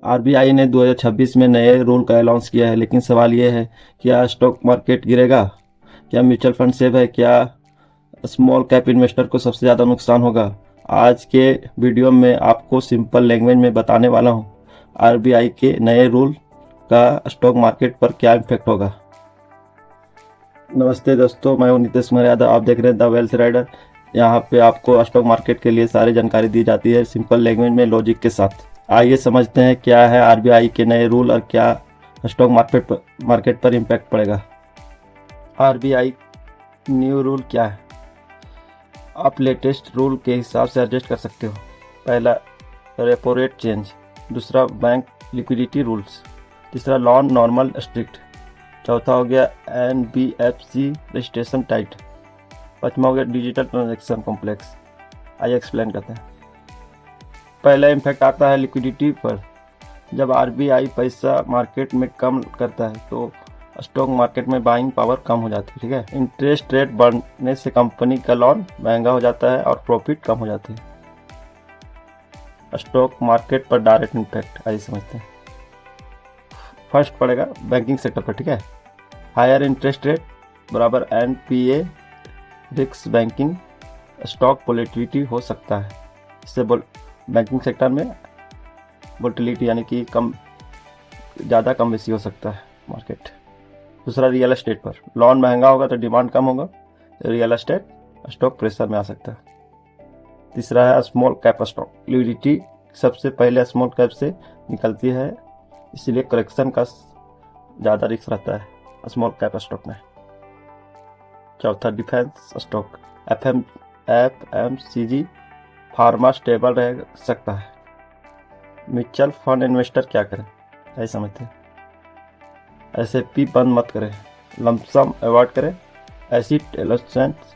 RBI ने 2026 में नए रूल का ऐलान किया है, लेकिन सवाल ये है, क्या स्टॉक मार्केट गिरेगा? क्या म्यूचुअल फंड सेफ है? क्या स्मॉल कैप इन्वेस्टर को सबसे ज़्यादा नुकसान होगा? आज के वीडियो में आपको सिंपल लैंग्वेज में बताने वाला हूँ आरबीआई के नए रूल का स्टॉक मार्केट पर क्या इम्पैक्ट होगा। नमस्ते दोस्तों, मैं हूं नितेश कुमार यादव। आप देख रहे हैं द वेल्थ राइडर। यहाँ पे आपको स्टॉक मार्केट के लिए सारी जानकारी दी जाती है सिंपल लैंग्वेज में, लॉजिक के साथ। आइए समझते हैं क्या है आरबीआई के नए रूल और क्या स्टॉक मार्केट पर इम्पैक्ट पड़ेगा। आरबीआई न्यू रूल क्या है? आप लेटेस्ट रूल के हिसाब से एडजस्ट कर सकते हो। पहला, रेपो रेट चेंज। दूसरा, बैंक लिक्विडिटी रूल्स। तीसरा, लॉन नॉर्मल स्ट्रिक्ट। चौथा हो गया एनबीएफसी रजिस्ट्रेशन टाइट। पांचवा हो गया डिजिटल ट्रांजैक्शन कॉम्प्लेक्स। आइए एक्सप्लेन करते हैं। पहला इम्पैक्ट आता है लिक्विडिटी पर। जब आरबीआई पैसा मार्केट में कम करता है तो स्टॉक मार्केट में बाइंग पावर कम हो जाती है। ठीक है, इंटरेस्ट रेट बढ़ने से कंपनी का लोन महंगा हो जाता है और प्रॉफिट कम हो जाती है। स्टॉक मार्केट पर डायरेक्ट इम्पैक्ट आइए समझते हैं। फर्स्ट पड़ेगा बैंकिंग सेक्टर पर। ठीक है, हायर इंटरेस्ट रेट बराबर NPA risk banking stock volatility हो सकता है। इससे बैंकिंग सेक्टर में वोलेटिलिटी यानी कि ज़्यादा कम बेसी हो सकता है मार्केट। दूसरा, रियल एस्टेट पर। लोन महंगा होगा तो डिमांड कम होगा, रियल एस्टेट स्टॉक प्रेशर में आ सकता है। तीसरा है स्मॉल कैप स्टॉक। लिक्विडिटी सबसे पहले स्मॉल कैप से निकलती है, इसलिए करेक्शन का ज़्यादा रिस्क रहता है स्मॉल कैप स्टॉक में। चौथा, defence stock. FMCG pharma stable रह सकता है। म्यूचुअल फंड इन्वेस्टर क्या करें, ऐसे समझते हैं। एसआईपी बंद मत करें, लमसम अवॉइड करें, एसिड एलोसेंस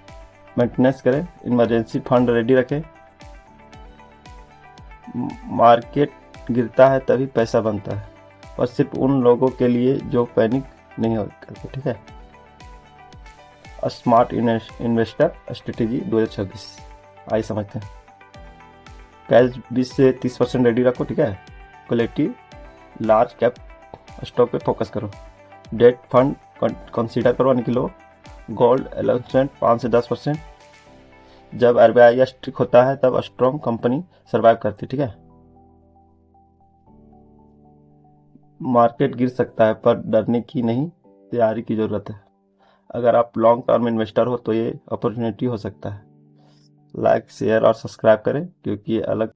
मेंटेनेंस करें, इमरजेंसी फंड रेडी रखें। मार्केट गिरता है तभी पैसा बनता है, और सिर्फ उन लोगों के लिए जो पैनिक नहीं हो करते। ठीक है, स्मार्ट इन्वेस्टर स्ट्रेटेजी 2026 आइए समझते हैं। कैश 20 से 30% रेडी रखो। ठीक है, क्वालिटी लार्ज कैप स्टॉक पे फोकस करो। डेट फंड कंसीडर करो, यानी कि लो। गोल्ड एलोकेशन 5 से 10%। जब आरबीआई स्ट्रिक्ट होता है तब स्ट्रॉन्ग कंपनी सर्वाइव करती है। ठीक है, मार्केट गिर सकता है पर डरने की नहीं, तैयारी की जरूरत है। अगर आप लॉन्ग टर्म इन्वेस्टर हो तो ये अपॉर्चुनिटी हो सकता है। लाइक, शेयर और सब्सक्राइब करें, क्योंकि ये अलग